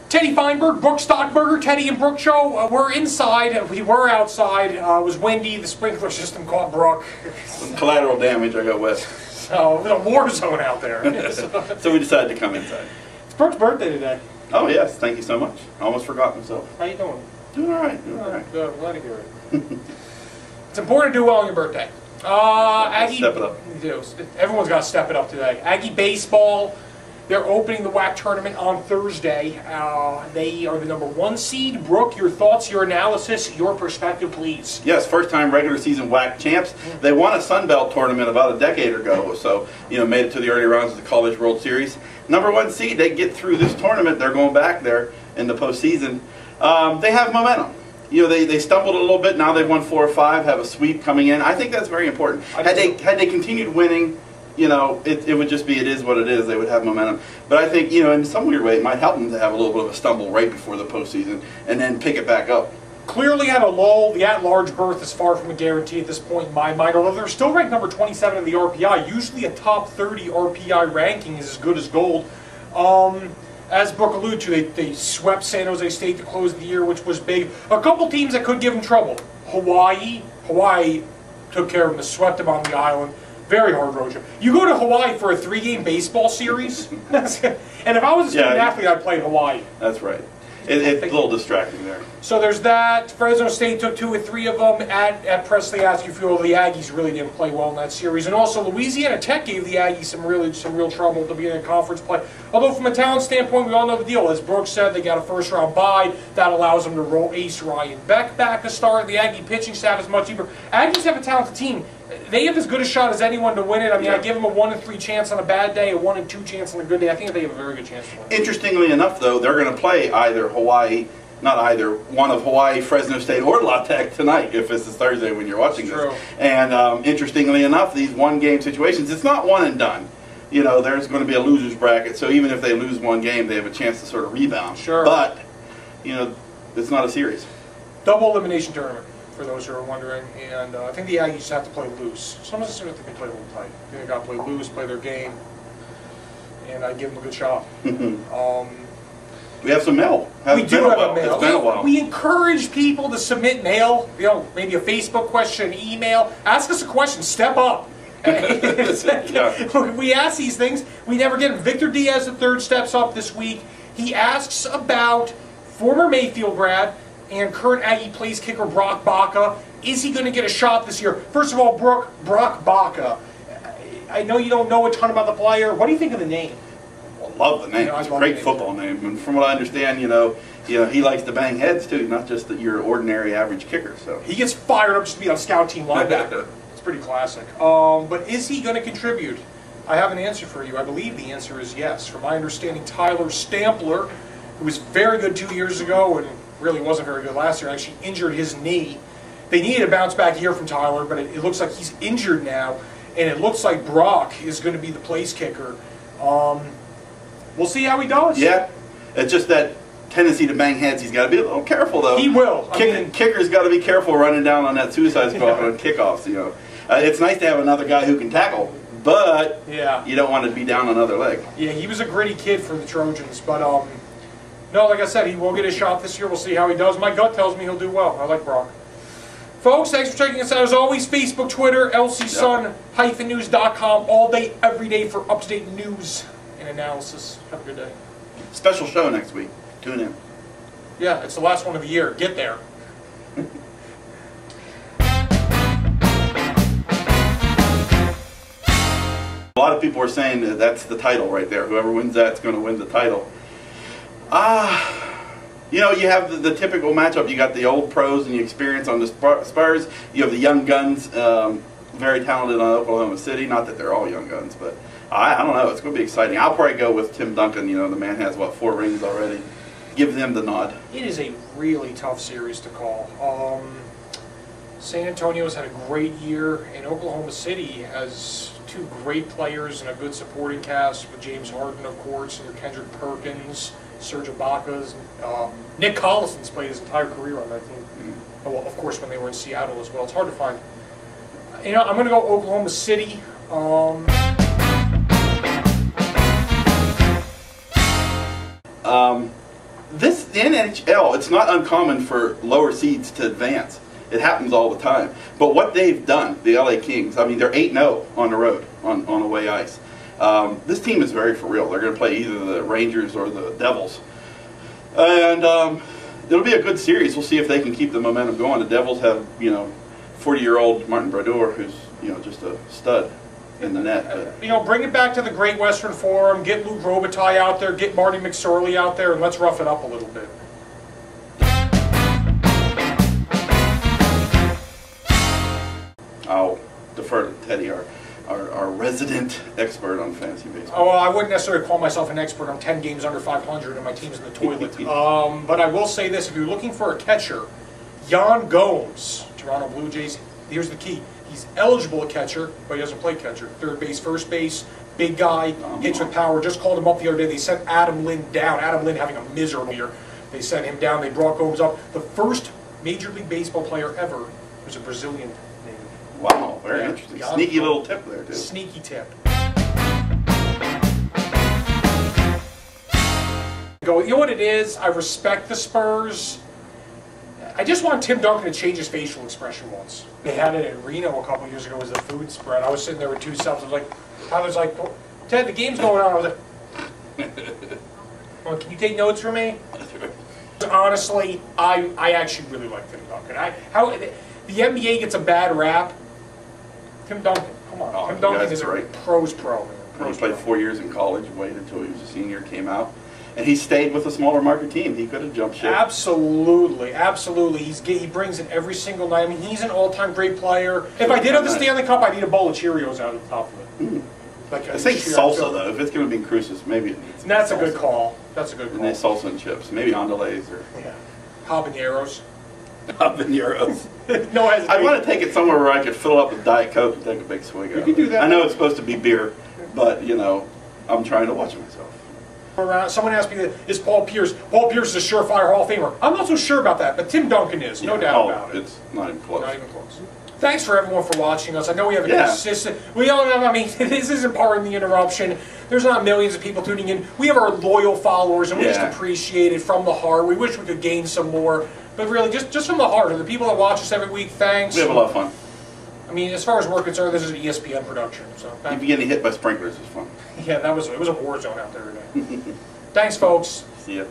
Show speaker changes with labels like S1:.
S1: Teddy Feinberg, Brook Stockburger, Teddy and Brook Show. We're inside. We were outside. It was windy. The sprinkler system caught Brook.
S2: Some collateral damage. I got wet.
S1: So it was a war zone out there.
S2: So we decided to come inside.
S1: It's Brook's birthday today.
S2: Oh yes, thank you so much. I almost forgot myself.
S1: How you doing?
S2: Doing all right. Doing all right.
S1: Good. I'm glad to hear it. It's important to do well on your birthday. Aggie,
S2: step it up.
S1: Everyone's got to step it up today. Aggie baseball. They're opening the WAC tournament on Thursday. They are the #1 seed. Brook, your thoughts, your analysis, your perspective, please.
S2: Yes, first time regular season WAC champs. They won a Sun Belt tournament about a decade ago, so made it to the early rounds of the College World Series. #1 seed, they get through this tournament. They're going back there in the postseason. They have momentum. They stumbled a little bit. Now they've won 4 or 5. Have a sweep coming in. I think that's very important. Had they continued winning, it would just be, it is what it is. They would have momentum. But I think, in some weird way, it might help them to have a little bit of a stumble right before the postseason and then pick it back up.
S1: Clearly at a lull, the at-large berth is far from a guarantee at this point in my mind, although they're still ranked number 27 in the RPI. Usually a top 30 RPI ranking is as good as gold. As Brook alluded to, they swept San Jose State to close the year, which was big. A couple teams that could give them trouble. Hawaii took care of them, swept them on the island. Very hard road trip. You go to Hawaii for a 3-game baseball series, and if I was a student athlete, I'd play Hawaii.
S2: That's right. It's a little distracting there.
S1: So there's that. Fresno State took 2 or 3 of them at Presley Askew Field. The Aggies really didn't play well in that series. And also Louisiana Tech gave the Aggies some real trouble at the beginning of conference play. Although from a talent standpoint, we all know the deal. As Brooks said, they got a first-round bye. That allows them to roll Ace Ryan Beck back to start. The Aggie pitching staff is much deeper. Aggies have a talented team. They have as good a shot as anyone to win it. I mean, I give them a 1 in 3 chance on a bad day, a 1 in 2 chance on a good day. I think they have a very good chance to win.
S2: Interestingly enough, though, they're going to play either one of Hawaii, Fresno State, or La Tech tonight, if this is Thursday when you're watching this. And interestingly enough, these one-game situations, it's not one and done. There's going to be a loser's bracket, so even if they lose one game, they have a chance to sort of rebound.
S1: Sure.
S2: But, it's not a series.
S1: Double elimination tournament, for those who are wondering, and I think the Aggies have to play loose. Sometimes they can play a little tight. They got to play loose, play their game, and I give them a good shot.
S2: We have some mail.
S1: We do have a mail.
S2: It's been a while. We
S1: encourage people to submit mail. Maybe a Facebook question, an email. Ask us a question. Step up. We ask these things. We never get them. Victor Diaz III steps up this week. He asks about former Mayfield grad and current Aggie place kicker Brock Baca. Is he going to get a shot this year? First of all, Brock Baca. I know you don't know a ton about the player. What do you think of the name?
S2: Love the name. It's a great football name, and from what I understand, he likes to bang heads too, not just your ordinary average kicker. So he
S1: gets fired up just to be on scout team linebacker. It's pretty classic. But is he going to contribute? I have an answer for you. I believe the answer is yes. From my understanding, Tyler Stampler, who was very good 2 years ago and really wasn't very good last year, actually injured his knee. They needed a bounce back year from Tyler, but it looks like he's injured now, and it looks like Brock is going to be the place kicker. We'll see how he does.
S2: Yeah, it's just that tendency to bang heads. He's got to be a little careful, though.
S1: He will.
S2: Kicker's got to be careful running down on that suicide squad on kickoffs. It's nice to have another guy who can tackle, but you don't want to be down another leg.
S1: Yeah, he was a gritty kid for the Trojans, but no, like I said, he will get a shot this year. We'll see how he does. My gut tells me he'll do well. I like Brock. Folks, thanks for checking us out. As always, Facebook, Twitter, lcsun-news.com, all day, every day for up-to-date news and analysis. Have a good day.
S2: Special show next week. Tune in.
S1: Yeah, it's the last one of the year. Get there.
S2: A lot of people are saying that that's the title right there. Whoever wins that's going to win the title. You have the typical matchup. You got the old pros and the experience on the Spurs. You have the young guns, very talented on Oklahoma City. Not that they're all young guns, but I don't know. It's going to be exciting. I'll probably go with Tim Duncan. The man has, 4 rings already. Give them the nod.
S1: It is a really tough series to call. San Antonio's had a great year, and Oklahoma City has 2 great players and a good supporting cast with James Harden, of course, and your Kendrick Perkins, Serge Ibaka's. Nick Collison's played his entire career on that team. Well, of course, when they were in Seattle as well. It's hard to find. I'm going to go Oklahoma City.
S2: the NHL, it's not uncommon for lower seeds to advance. It happens all the time. But what they've done, the LA Kings, I mean, they're 8-0 on the road, on away ice. This team is very for real. They're going to play either the Rangers or the Devils. And it'll be a good series. We'll see if they can keep the momentum going. The Devils have, 40-year-old Martin Brodeur, who's, just a stud in the net. But.
S1: Bring it back to the Great Western Forum, get Luc Robitaille out there, get Marty McSorley out there, and let's rough it up a little bit.
S2: I'll defer to Teddy, our resident expert on fantasy baseball.
S1: Oh, well, I wouldn't necessarily call myself an expert. I'm 10 games under 500 and my team's in the toilet. But I will say this, if you're looking for a catcher, Yan Gomes, Toronto Blue Jays, here's the key. He's eligible at catcher, but he doesn't play catcher. Third base, first base, big guy, hits with power. Just called him up the other day. They sent Adam Lynn down. Adam Lynn having a miserable year. They sent him down. They brought Gomes up. The first Major League Baseball player ever was a Brazilian named.
S2: Wow, very interesting. Sneaky little tip there, too.
S1: Sneaky tip. You know what it is? I respect the Spurs. I just want Tim Duncan to change his facial expression once. They had it in Reno a couple years ago as a food spread. I was sitting there with two subs. I was like, Ted, the game's going on. I was like, well, can you take notes for me? Honestly, I actually really like Tim Duncan. The NBA gets a bad rap. Tim Duncan, come on. Tim Duncan is a pro's pro.
S2: He played 4 years in college, waited until he was a senior, came out. And he stayed with a smaller market team. He could have jumped ship.
S1: Absolutely, absolutely. He brings it every single night. I mean, he's an all-time great player. If I did have the Stanley Cup, I'd eat a bowl of Cheerios out of the top of it.
S2: Mm. I think salsa, though. If it's going to be Cruces, maybe it needs
S1: That's a good call. That's a good call.
S2: And then salsa and chips. Maybe Andalays or...
S1: Yeah. Habaneros.
S2: Habaneros.
S1: No hesitation.
S2: I want to take it somewhere where I could fill up with Diet Coke and take a big swig out of it.
S1: You can do that.
S2: I know it's supposed to be beer, but, I'm trying to watch myself.
S1: Someone asked me, is Paul Pierce? Paul Pierce is a surefire Hall of Famer. I'm not so sure about that, but Tim Duncan is, no doubt about it.
S2: It's not even close.
S1: Not even close. Thanks for everyone for watching us. I know we have a consistent. We don't have. I mean, this isn't part of the interruption. There's not millions of people tuning in. We have our loyal followers, and we just appreciate it from the heart. We wish we could gain some more, but really, just from the heart. And the people that watch us every week, thanks.
S2: We have a lot of fun.
S1: I mean, as far as we're concerned, this is an ESPN production. So
S2: if you getting hit by sprinklers is fun.
S1: Yeah, it was a war zone out there today. Thanks, folks.
S2: See ya.